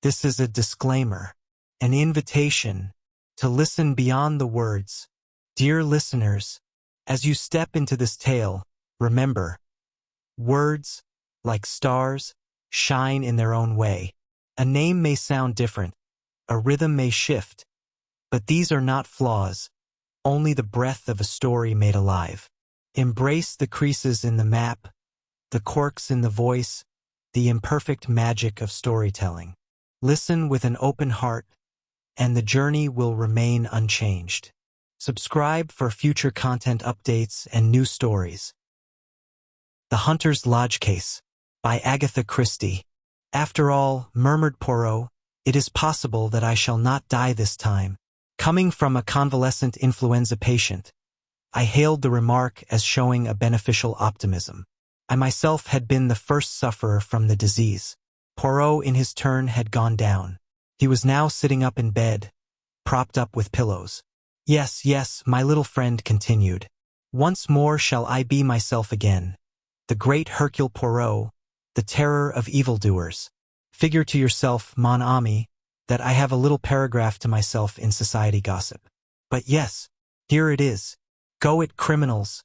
This is a disclaimer, an invitation to listen beyond the words. Dear listeners, as you step into this tale, remember, words, like stars, shine in their own way. A name may sound different, a rhythm may shift, but these are not flaws, only the breath of a story made alive. Embrace the creases in the map, the quirks in the voice, the imperfect magic of storytelling. Listen with an open heart, and the journey will remain unchanged. Subscribe for future content updates and new stories. The Hunter's Lodge Case, by Agatha Christie. After all, murmured Poirot, it is possible that I shall not die this time. Coming from a convalescent influenza patient, I hailed the remark as showing a beneficial optimism. I myself had been the first sufferer from the disease. Poirot, in his turn, had gone down. He was now sitting up in bed, propped up with pillows. Yes, yes, my little friend continued. Once more shall I be myself again. The great Hercule Poirot, the terror of evildoers. Figure to yourself, mon ami, that I have a little paragraph to myself in society gossip. But yes, here it is. Go it, criminals.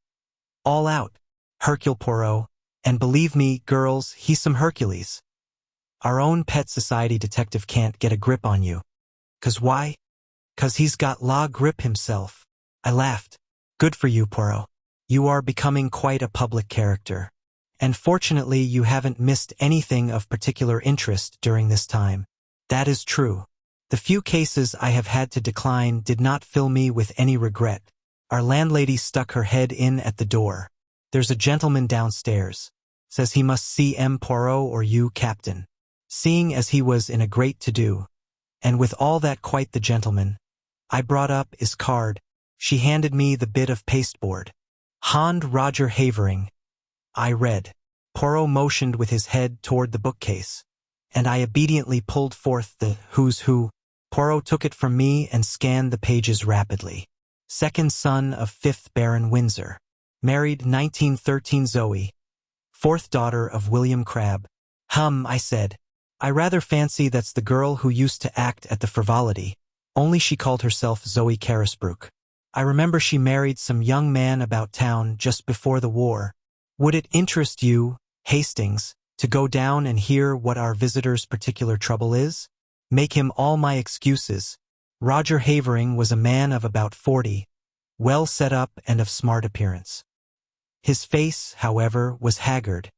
All out, Hercule Poirot, and believe me, girls, he's some Hercules. Our own pet society detective can't get a grip on you. 'Cause why? 'Cause he's got la grip himself. I laughed. Good for you, Poirot. You are becoming quite a public character. And fortunately, you haven't missed anything of particular interest during this time. That is true. The few cases I have had to decline did not fill me with any regret. Our landlady stuck her head in at the door. There's a gentleman downstairs. Says he must see M. Poirot or you, Captain. Seeing as he was in a great to-do, and with all that quite the gentleman, I brought up his card. She handed me the bit of pasteboard. Hond Roger Havering. I read. Poirot motioned with his head toward the bookcase, and I obediently pulled forth the Who's Who. Poirot took it from me and scanned the pages rapidly. Second son of 5th Baron Windsor. Married 1913 Zoe. 4th daughter of William Crabbe. I said. I rather fancy that's the girl who used to act at the Frivolity, only she called herself Zoe Carisbrooke. I remember she married some young man about town just before the war. Would it interest you, Hastings, to go down and hear what our visitor's particular trouble is? Make him all my excuses. Roger Havering was a man of about 40, well set up and of smart appearance. His face, however, was haggard,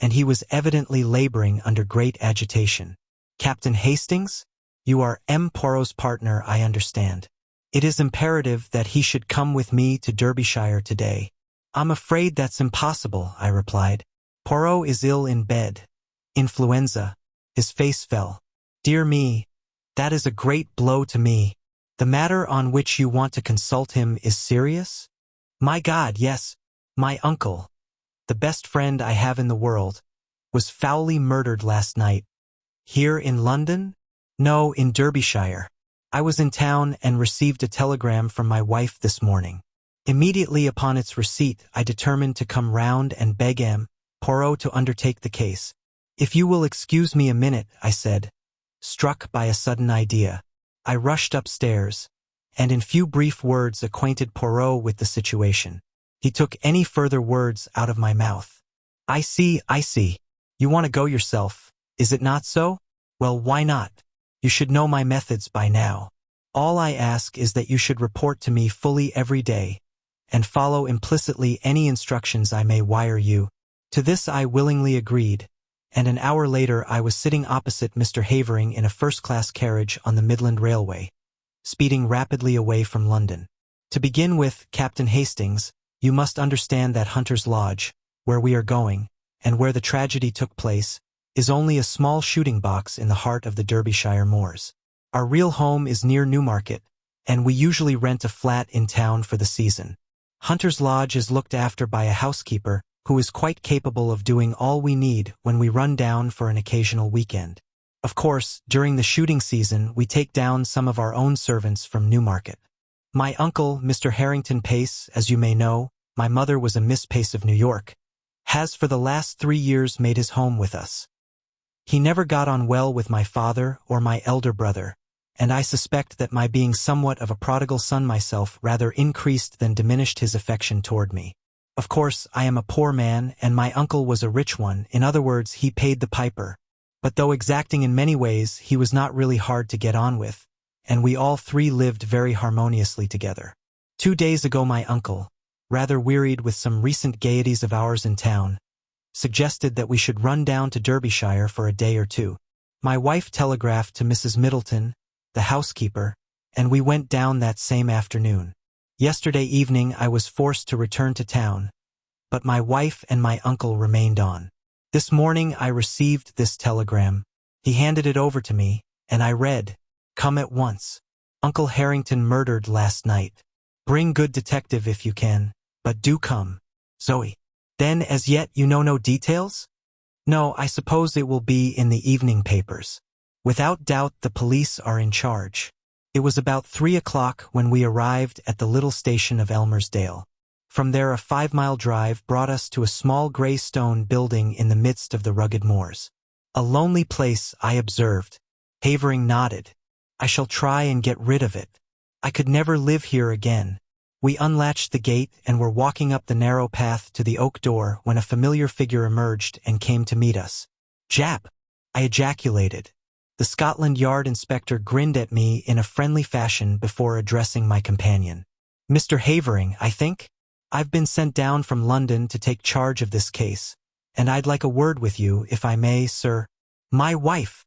and he was evidently laboring under great agitation. Captain Hastings? You are M. Poirot's partner, I understand. It is imperative that he should come with me to Derbyshire today. I'm afraid that's impossible, I replied. Poirot is ill in bed. Influenza. His face fell. Dear me, that is a great blow to me. The matter on which you want to consult him is serious? My God, yes. My uncle, the best friend I have in the world, was foully murdered last night. Here in London? No, in Derbyshire. I was in town and received a telegram from my wife this morning. Immediately upon its receipt, I determined to come round and beg M. Poirot to undertake the case. If you will excuse me a minute, I said, struck by a sudden idea. I rushed upstairs, and in few brief words acquainted Poirot with the situation. He took any further words out of my mouth. I see. You want to go yourself, is it not so? Well, why not? You should know my methods by now. All I ask is that you should report to me fully every day, and follow implicitly any instructions I may wire you. To this I willingly agreed, and an hour later I was sitting opposite Mr. Havering in a first-class carriage on the Midland Railway, speeding rapidly away from London. To begin with, Captain Hastings, you must understand that Hunter's Lodge, where we are going, and where the tragedy took place, is only a small shooting box in the heart of the Derbyshire moors. Our real home is near Newmarket, and we usually rent a flat in town for the season. Hunter's Lodge is looked after by a housekeeper who is quite capable of doing all we need when we run down for an occasional weekend. Of course, during the shooting season, we take down some of our own servants from Newmarket. My uncle, Mr. Harrington Pace, as you may know, my mother was a Miss Pace of New York, has for the last 3 years made his home with us. He never got on well with my father or my elder brother, and I suspect that my being somewhat of a prodigal son myself rather increased than diminished his affection toward me. Of course, I am a poor man, and my uncle was a rich one. In other words, he paid the piper. But though exacting in many ways, he was not really hard to get on with, and we all three lived very harmoniously together. 2 days ago my uncle, rather wearied with some recent gaieties of ours in town, suggested that we should run down to Derbyshire for a day or two. My wife telegraphed to Mrs. Middleton, the housekeeper, and we went down that same afternoon. Yesterday evening I was forced to return to town, but my wife and my uncle remained on. This morning I received this telegram. He handed it over to me, and I read, "Come at once. Uncle Harrington murdered last night. Bring good detective if you can, but do come. Zoe." Then as yet you know no details? No, I suppose it will be in the evening papers. Without doubt the police are in charge. It was about 3 o'clock when we arrived at the little station of Elmersdale. From there a 5-mile drive brought us to a small grey stone building in the midst of the rugged moors. A lonely place, I observed. Havering nodded. I shall try and get rid of it. I could never live here again. We unlatched the gate and were walking up the narrow path to the oak door when a familiar figure emerged and came to meet us. "Jap!" I ejaculated. The Scotland Yard inspector grinned at me in a friendly fashion before addressing my companion. "Mr. Havering, I think? I've been sent down from London to take charge of this case, and I'd like a word with you, if I may, sir." "My wife!"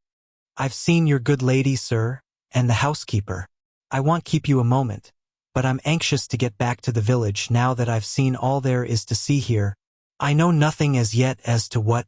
"I've seen your good lady, sir, and the housekeeper. I won't keep you a moment, but I'm anxious to get back to the village now that I've seen all there is to see here. I know nothing as yet as to what—"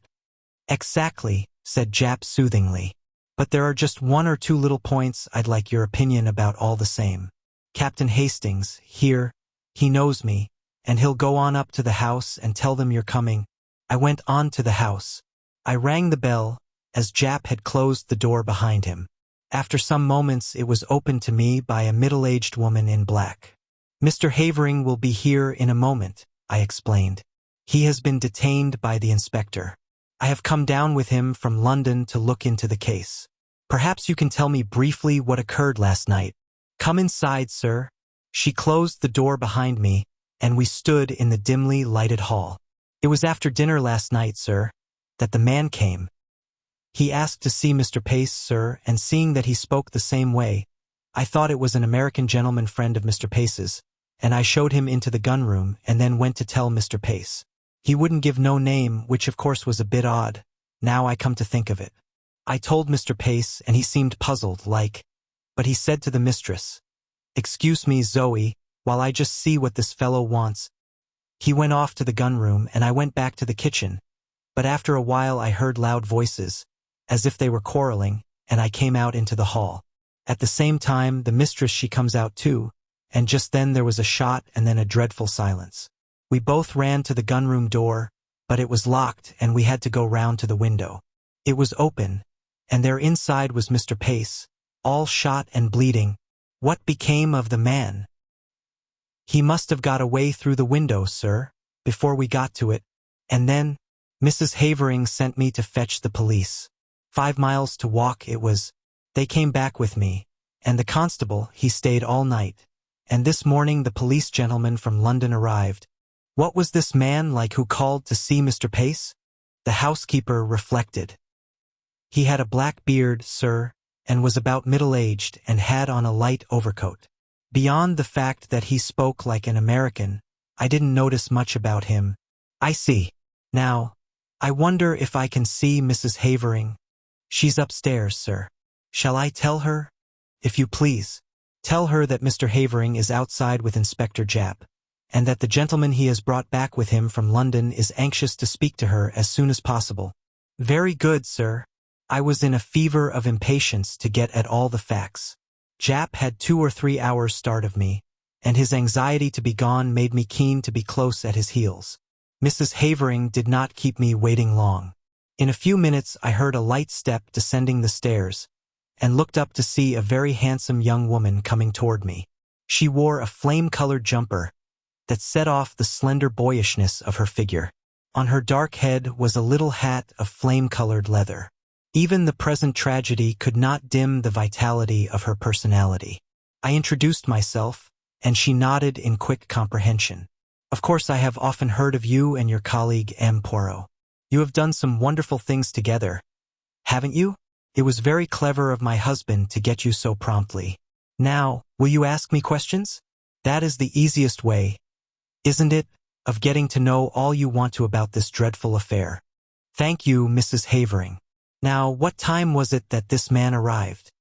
"Exactly," said Jap soothingly. "But there are just 1 or 2 little points I'd like your opinion about all the same. Captain Hastings, here, he knows me, and he'll go on up to the house and tell them you're coming." I went on to the house. I rang the bell, as Jap had closed the door behind him. After some moments it was opened to me by a middle-aged woman in black. "Mr. Havering will be here in a moment," I explained. "He has been detained by the inspector. I have come down with him from London to look into the case. Perhaps you can tell me briefly what occurred last night." "Come inside, sir." She closed the door behind me, and we stood in the dimly lighted hall. "It was after dinner last night, sir, that the man came. He asked to see Mr. Pace, sir, and seeing that he spoke the same way, I thought it was an American gentleman friend of Mr. Pace's, and I showed him into the gun room and then went to tell Mr. Pace. He wouldn't give no name, which of course was a bit odd, now I come to think of it. I told Mr. Pace, and he seemed puzzled, like, but he said to the mistress, 'Excuse me, Zoe, while I just see what this fellow wants.' He went off to the gun room, and I went back to the kitchen, but after a while I heard loud voices, as if they were quarreling, and I came out into the hall. At the same time, the mistress, she comes out too, and just then there was a shot and then a dreadful silence. We both ran to the gunroom door, but it was locked and we had to go round to the window. It was open, and there inside was Mr. Pace, all shot and bleeding. What became of the man?" "He must have got away through the window, sir, before we got to it, and then Mrs. Havering sent me to fetch the police. 5 miles to walk it was. They came back with me, and the constable, he stayed all night, and this morning the police gentleman from London arrived." "What was this man like who called to see Mr. Pace?" The housekeeper reflected. "He had a black beard, sir, and was about middle-aged and had on a light overcoat. Beyond the fact that he spoke like an American, I didn't notice much about him." "I see. Now, I wonder if I can see Mrs. Havering." "She's upstairs, sir." "Shall I tell her?" "If you please. Tell her that Mr. Havering is outside with Inspector Jap, and that the gentleman he has brought back with him from London is anxious to speak to her as soon as possible." "Very good, sir." I was in a fever of impatience to get at all the facts. Jap had 2 or 3 hours start of me, and his anxiety to be gone made me keen to be close at his heels. Mrs. Havering did not keep me waiting long. In a few minutes I heard a light step descending the stairs, and looked up to see a very handsome young woman coming toward me. She wore a flame-colored jumper that set off the slender boyishness of her figure. On her dark head was a little hat of flame-colored leather. Even the present tragedy could not dim the vitality of her personality. I introduced myself, and she nodded in quick comprehension. Of course, I have often heard of you and your colleague M. Poirot. You have done some wonderful things together, haven't you? It was very clever of my husband to get you so promptly. Now, will you ask me questions? That is the easiest way, isn't it, of getting to know all you want to about this dreadful affair. Thank you, Mrs. Havering. Now, what time was it that this man arrived?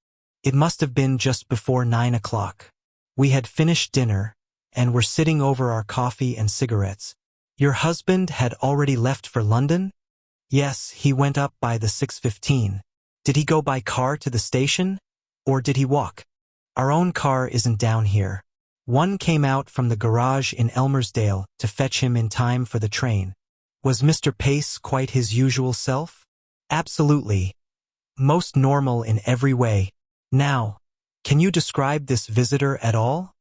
It must have been just before 9 o'clock. We had finished dinner, and were sitting over our coffee and cigarettes. Your husband had already left for London? Yes, he went up by the 6:15. Did he go by car to the station? Or did he walk? Our own car isn't down here. One came out from the garage in Elmersdale to fetch him in time for the train. Was Mr. Pace quite his usual self? Absolutely. Most normal in every way. Now, can you describe this visitor at all?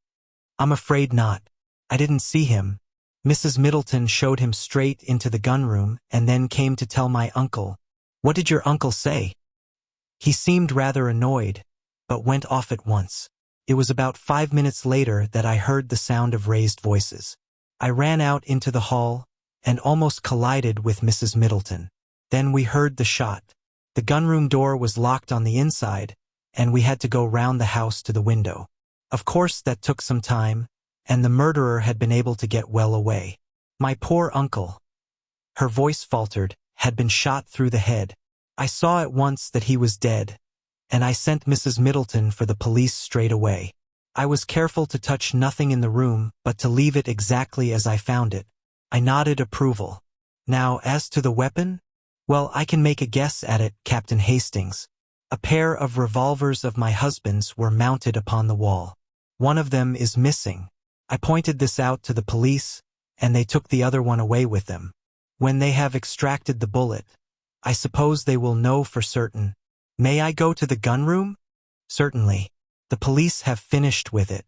I'm afraid not. I didn't see him. Mrs. Middleton showed him straight into the gun-room and then came to tell my uncle. What did your uncle say? He seemed rather annoyed, but went off at once. It was about 5 minutes later that I heard the sound of raised voices. I ran out into the hall and almost collided with Mrs. Middleton. Then we heard the shot. The gun-room door was locked on the inside, and we had to go round the house to the window. Of course, that took some time, and the murderer had been able to get well away. My poor uncle, her voice faltered, had been shot through the head. I saw at once that he was dead, and I sent Mrs. Middleton for the police straight away. I was careful to touch nothing in the room, but to leave it exactly as I found it. I nodded approval. Now, as to the weapon? Well, I can make a guess at it, Captain Hastings. A pair of revolvers of my husband's were mounted upon the wall. One of them is missing. I pointed this out to the police, and they took the other one away with them. When they have extracted the bullet, I suppose they will know for certain. May I go to the gun-room? Certainly. The police have finished with it,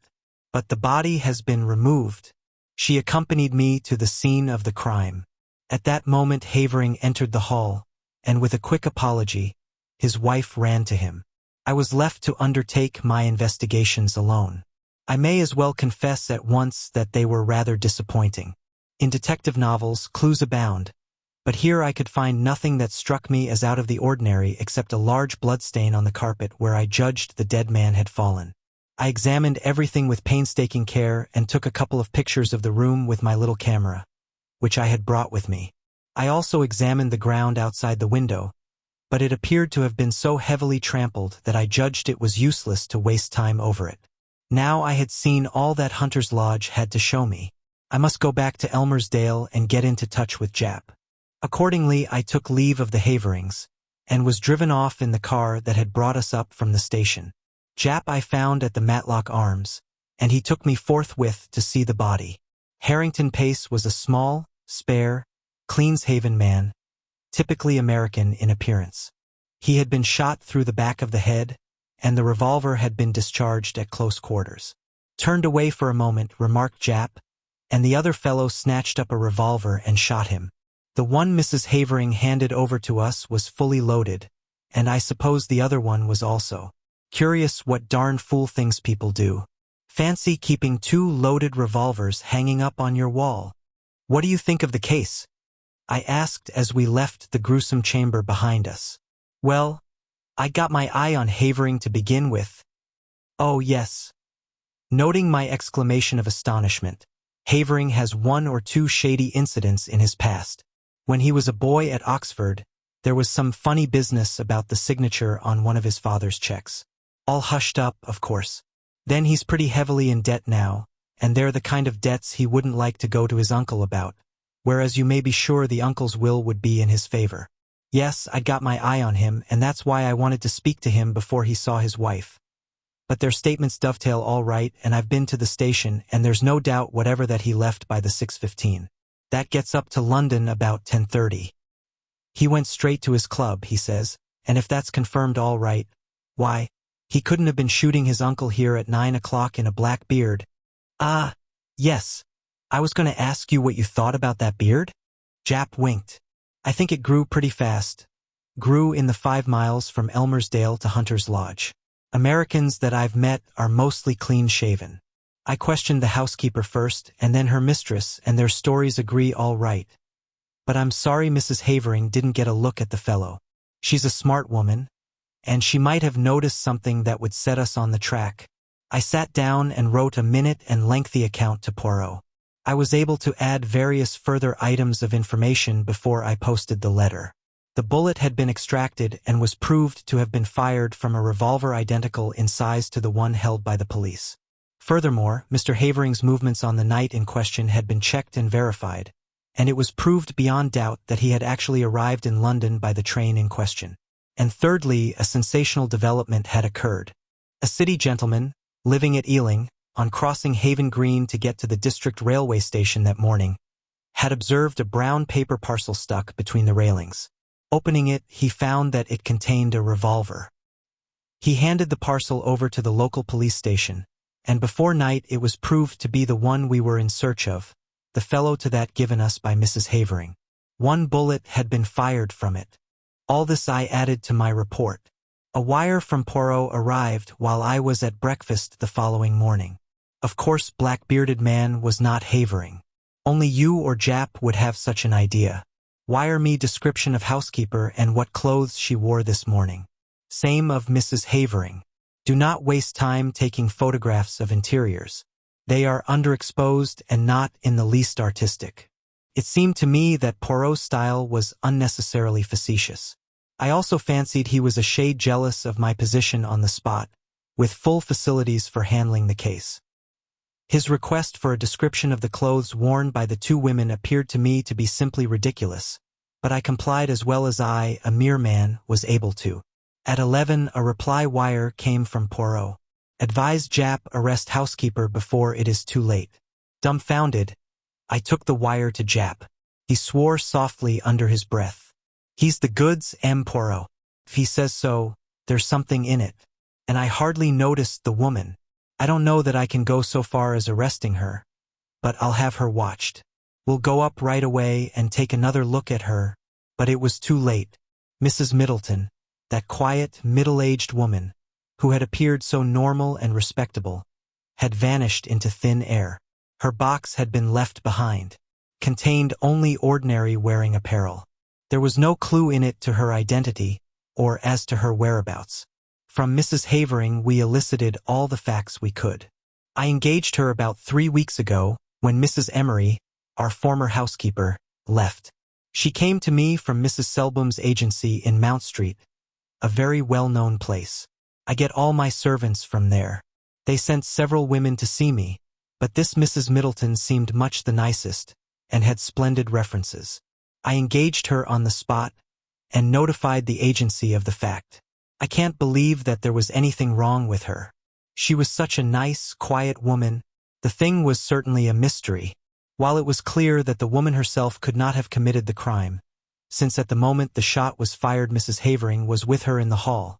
but the body has been removed. She accompanied me to the scene of the crime. At that moment Havering entered the hall, and with a quick apology, his wife ran to him. I was left to undertake my investigations alone. I may as well confess at once that they were rather disappointing. In detective novels, clues abound, but here I could find nothing that struck me as out of the ordinary except a large bloodstain on the carpet where I judged the dead man had fallen. I examined everything with painstaking care and took a couple of pictures of the room with my little camera, which I had brought with me. I also examined the ground outside the window, but it appeared to have been so heavily trampled that I judged it was useless to waste time over it. Now I had seen all that Hunter's Lodge had to show me. I must go back to Elmersdale and get into touch with Jap. Accordingly, I took leave of the Haverings, and was driven off in the car that had brought us up from the station. Jap I found at the Matlock Arms, and he took me forthwith to see the body. Harrington Pace was a small, spare, Cleanshaven man, typically American in appearance. He had been shot through the back of the head, and the revolver had been discharged at close quarters. Turned away for a moment, remarked Jap, and the other fellow snatched up a revolver and shot him. The one Mrs. Havering handed over to us was fully loaded, and I suppose the other one was also. Curious what darn fool things people do. Fancy keeping 2 loaded revolvers hanging up on your wall. What do you think of the case? I asked as we left the gruesome chamber behind us. Well, I got my eye on Havering to begin with. Oh, yes. Noting my exclamation of astonishment, Havering has 1 or 2 shady incidents in his past. When he was a boy at Oxford, there was some funny business about the signature on one of his father's checks. All hushed up, of course. Then he's pretty heavily in debt now, and they're the kind of debts he wouldn't like to go to his uncle about, whereas you may be sure the uncle's will would be in his favor. Yes, I'd got my eye on him, and that's why I wanted to speak to him before he saw his wife. But their statements dovetail all right, and I've been to the station, and there's no doubt whatever that he left by the 6:15. That gets up to London about 10:30. He went straight to his club, he says, and if that's confirmed all right, why, he couldn't have been shooting his uncle here at 9 o'clock in a black beard. Ah, yes. I was going to ask you what you thought about that beard? Jap winked. I think it grew pretty fast. grew in the 5 miles from Elmersdale to Hunter's Lodge. Americans that I've met are mostly clean-shaven. I questioned the housekeeper first and then her mistress, and their stories agree all right. But I'm sorry Mrs. Havering didn't get a look at the fellow. She's a smart woman, and she might have noticed something that would set us on the track. I sat down and wrote a minute and lengthy account to Poirot. I was able to add various further items of information before I posted the letter. The bullet had been extracted and was proved to have been fired from a revolver identical in size to the one held by the police. Furthermore, Mr. Havering's movements on the night in question had been checked and verified, and it was proved beyond doubt that he had actually arrived in London by the train in question. And thirdly, a sensational development had occurred. A city gentleman, living at Ealing, on crossing Haven Green to get to the district railway station that morning, had observed a brown paper parcel stuck between the railings. Opening it, he found that it contained a revolver. He handed the parcel over to the local police station, and before night it was proved to be the one we were in search of, the fellow to that given us by Mrs. Havering. 1 bullet had been fired from it. All this I added to my report. A wire from Poirot arrived while I was at breakfast the following morning. Of course, black-bearded man was not Havering. Only you or Jap would have such an idea. Wire me description of housekeeper and what clothes she wore this morning. Same of Mrs. Havering. Do not waste time taking photographs of interiors. They are underexposed and not in the least artistic. It seemed to me that Poirot's style was unnecessarily facetious. I also fancied he was a shade jealous of my position on the spot, with full facilities for handling the case. His request for a description of the clothes worn by the 2 women appeared to me to be simply ridiculous, but I complied as well as I, a mere man, was able to. At 11, a reply wire came from Poirot. Advise Jap arrest housekeeper before it is too late. Dumbfounded, I took the wire to Jap. He swore softly under his breath. He's the goods, M. Poirot. If he says so, there's something in it. And I hardly noticed the woman. I don't know that I can go so far as arresting her, but I'll have her watched. We'll go up right away and take another look at her. But it was too late. Mrs. Middleton, that quiet, middle-aged woman, who had appeared so normal and respectable, had vanished into thin air. Her box had been left behind, contained only ordinary wearing apparel. There was no clue in it to her identity or as to her whereabouts. From Mrs. Havering we elicited all the facts we could. I engaged her about 3 weeks ago when Mrs. Emery, our former housekeeper, left. She came to me from Mrs. Selbum's agency in Mount Street, a very well-known place. I get all my servants from there. They sent several women to see me, but this Mrs. Middleton seemed much the nicest and had splendid references. I engaged her on the spot and notified the agency of the fact. I can't believe that there was anything wrong with her. She was such a nice, quiet woman. The thing was certainly a mystery, while it was clear that the woman herself could not have committed the crime, since at the moment the shot was fired Mrs. Havering was with her in the hall.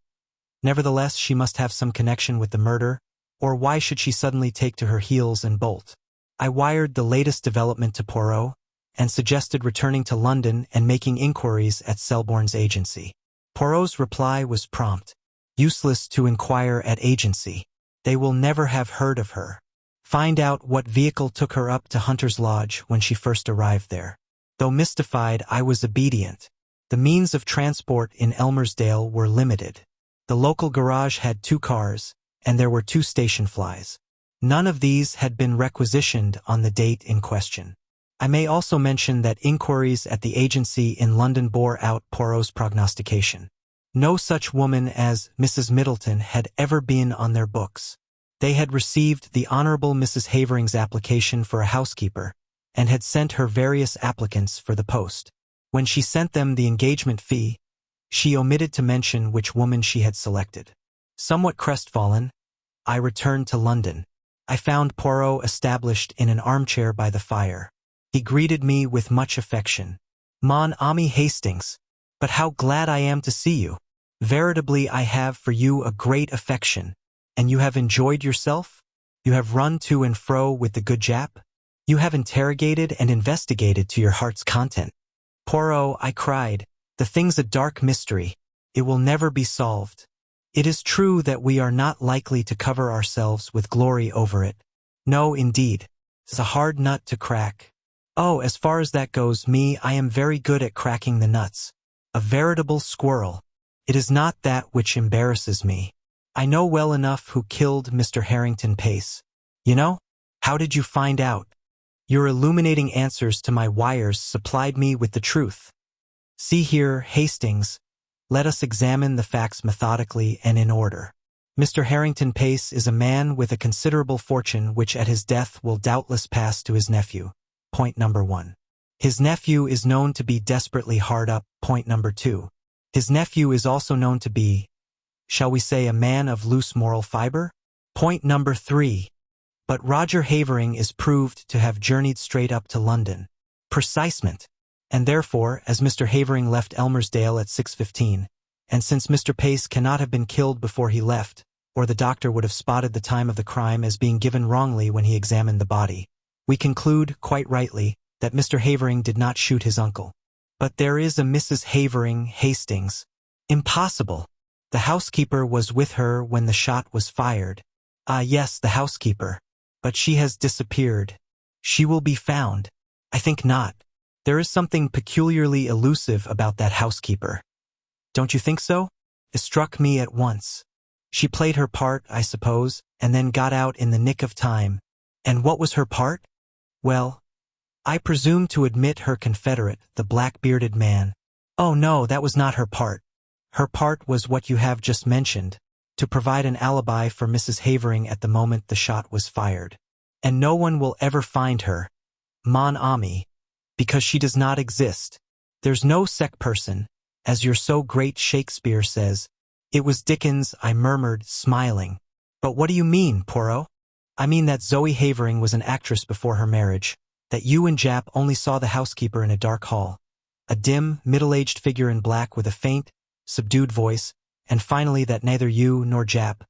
Nevertheless, she must have some connection with the murder, or why should she suddenly take to her heels and bolt? I wired the latest development to Poirot and suggested returning to London and making inquiries at Selborne's agency. Poirot's reply was prompt. Useless to inquire at agency. They will never have heard of her. Find out what vehicle took her up to Hunter's Lodge when she first arrived there. Though mystified, I was obedient. The means of transport in Elmersdale were limited. The local garage had 2 cars, and there were 2 station flies. None of these had been requisitioned on the date in question. I may also mention that inquiries at the agency in London bore out Poirot's prognostication. No such woman as Mrs. Middleton had ever been on their books. They had received the Honorable Mrs. Havering's application for a housekeeper, and had sent her various applicants for the post. When she sent them the engagement fee, she omitted to mention which woman she had selected. Somewhat crestfallen, I returned to London. I found Poirot established in an armchair by the fire. He greeted me with much affection. Mon ami Hastings, but how glad I am to see you. Veritably I have for you a great affection. And you have enjoyed yourself? You have run to and fro with the good Jap? You have interrogated and investigated to your heart's content. Poirot, I cried, The thing's a dark mystery. It will never be solved. It is true that we are not likely to cover ourselves with glory over it. No, indeed. It's a hard nut to crack. Oh, as far as that goes, I am very good at cracking the nuts. A veritable squirrel. It is not that which embarrasses me. I know well enough who killed Mr. Harrington Pace. You know? How did you find out? Your illuminating answers to my wires supplied me with the truth. See here, Hastings. Let us examine the facts methodically and in order. Mr. Harrington Pace is a man with a considerable fortune which at his death will doubtless pass to his nephew. Point number 1. His nephew is known to be desperately hard up. Point number 2. His nephew is also known to be, shall we say, a man of loose moral fiber? Point number 3. But Roger Havering is proved to have journeyed straight up to London. Precisement. And therefore, as Mr. Havering left Elmersdale at 6:15, and since Mr. Pace cannot have been killed before he left, or the doctor would have spotted the time of the crime as being given wrongly when he examined the body, we conclude, quite rightly, that Mr. Havering did not shoot his uncle. But there is a Mrs. Havering, Hastings. Impossible. The housekeeper was with her when the shot was fired. Ah, yes, the housekeeper. But she has disappeared. She will be found. I think not. There is something peculiarly elusive about that housekeeper. Don't you think so? It struck me at once. She played her part, I suppose, and then got out in the nick of time. And what was her part? Well, I presume to admit her confederate, the black-bearded man. Oh no, that was not her part. Her part was what you have just mentioned, to provide an alibi for Mrs. Havering at the moment the shot was fired. And no one will ever find her, mon ami, because she does not exist. There's no sick person, as your so great Shakespeare says. It was Dickens, I murmured, smiling. But what do you mean, Poirot? I mean that Zoe Havering was an actress before her marriage, that you and Jap only saw the housekeeper in a dark hall, a dim, middle-aged figure in black with a faint, subdued voice, and finally that neither you nor Jap,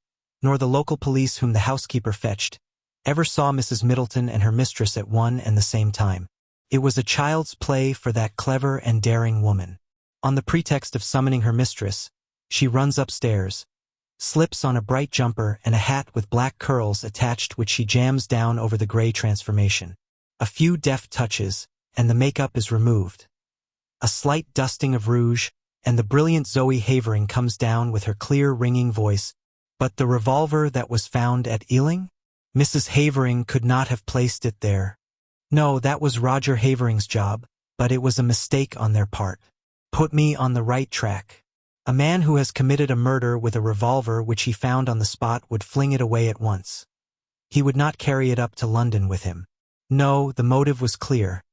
nor the local police whom the housekeeper fetched, ever saw Mrs. Middleton and her mistress at one and the same time. It was a child's play for that clever and daring woman. On the pretext of summoning her mistress, she runs upstairs, slips on a bright jumper and a hat with black curls attached which she jams down over the gray transformation. A few deft touches, and the makeup is removed. A slight dusting of rouge, and the brilliant Zoe Havering comes down with her clear, ringing voice. But the revolver that was found at Ealing? Mrs. Havering could not have placed it there. No, that was Roger Havering's job, but it was a mistake on their part. Put me on the right track. A man who has committed a murder with a revolver which he found on the spot would fling it away at once. He would not carry it up to London with him. No, the motive was clear.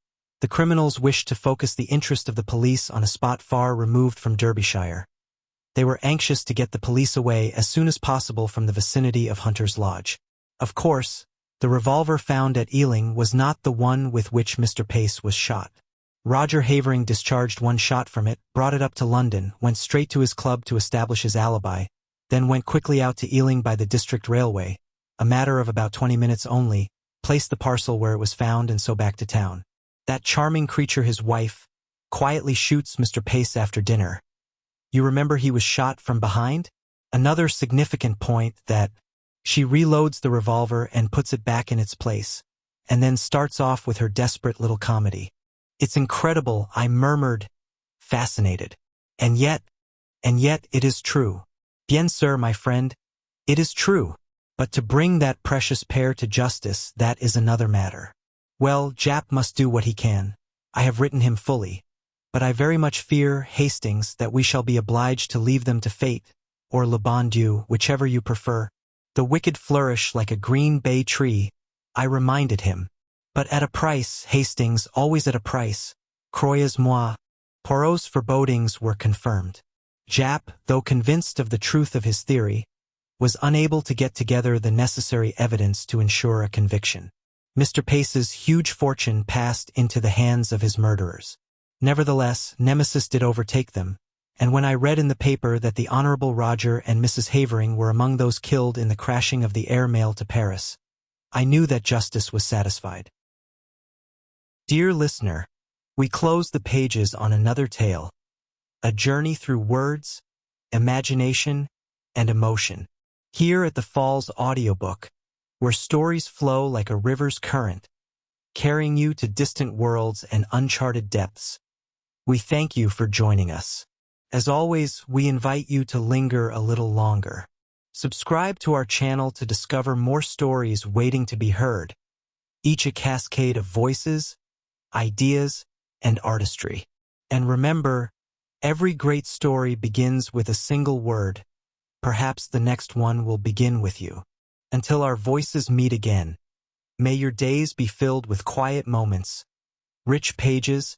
The criminals wished to focus the interest of the police on a spot far removed from Derbyshire. They were anxious to get the police away as soon as possible from the vicinity of Hunter's Lodge. Of course, the revolver found at Ealing was not the one with which Mr. Pace was shot. Roger Havering discharged one shot from it, brought it up to London, went straight to his club to establish his alibi, then went quickly out to Ealing by the District Railway, a matter of about 20 minutes only, placed the parcel where it was found and so back to town. That charming creature, his wife, quietly shoots Mr. Pace after dinner. You remember he was shot from behind? Another significant point that she reloads the revolver and puts it back in its place, and then starts off with her desperate little comedy. It's incredible, I murmured, fascinated. And yet it is true. Bien sûr, my friend, it is true. But to bring that precious pair to justice, that is another matter. Well, Jap must do what he can. I have written him fully. But I very much fear, Hastings, that we shall be obliged to leave them to fate, or le bon Dieu, whichever you prefer. The wicked flourish like a green bay tree, I reminded him. But at a price, Hastings, always at a price. Croyez-moi. Poirot's forebodings were confirmed. Jap, though convinced of the truth of his theory, was unable to get together the necessary evidence to ensure a conviction. Mr. Pace's huge fortune passed into the hands of his murderers. Nevertheless, Nemesis did overtake them, and when I read in the paper that the Honorable Roger and Mrs. Havering were among those killed in the crashing of the air mail to Paris, I knew that justice was satisfied. Dear listener, we close the pages on another tale, a journey through words, imagination, and emotion. Here at the Falls Audiobook, where stories flow like a river's current, carrying you to distant worlds and uncharted depths. We thank you for joining us. As always, we invite you to linger a little longer. Subscribe to our channel to discover more stories waiting to be heard, each a cascade of voices, ideas, and artistry. And remember, every great story begins with a single word. Perhaps the next one will begin with you. Until our voices meet again, may your days be filled with quiet moments, rich pages,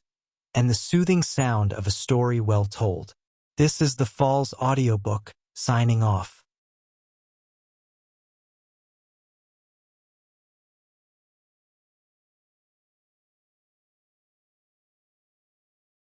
and the soothing sound of a story well told. This is the Falls Audiobook, signing off.